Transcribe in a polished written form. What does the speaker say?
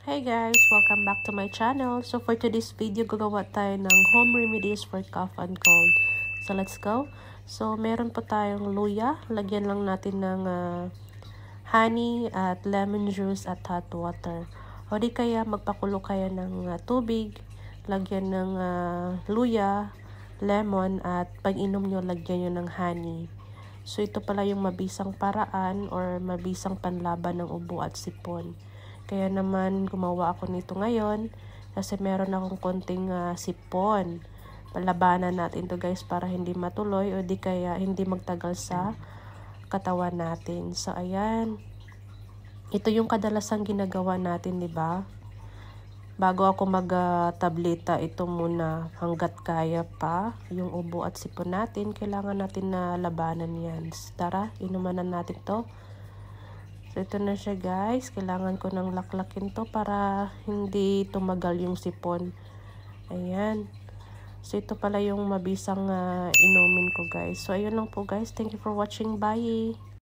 Hey guys! Welcome back to my channel. So for today's video, gagawa tayo ng home remedies for cough and cold. So let's go. So meron po tayong luya. Lagyan lang natin ng honey at lemon juice at hot water. O di kaya magpakulo kayo ng tubig. Lagyan ng luya, lemon at pag inom nyo, lagyan nyo ng honey. So ito pala yung mabisang paraan or mabisang panlaban ng ubo at sipon. Kaya naman gumawa ako nito ngayon kasi meron akong konting sipon. Palabanan natin to guys para hindi matuloy o di kaya hindi magtagal sa katawan natin. So ayan. Ito yung kadalasang ginagawa natin, di ba? Bago ako mag-tableta, ito muna hanggat kaya pa. Yung ubo at sipon natin, kailangan natin na labanan yan. Tara, inuman na natin to. So, ito na siya guys. Kailangan ko nang laklakin to para hindi tumagal yung sipon. Ayan. So, ito pala yung mabisang inumin ko guys. So, ayun lang po guys. Thank you for watching. Bye!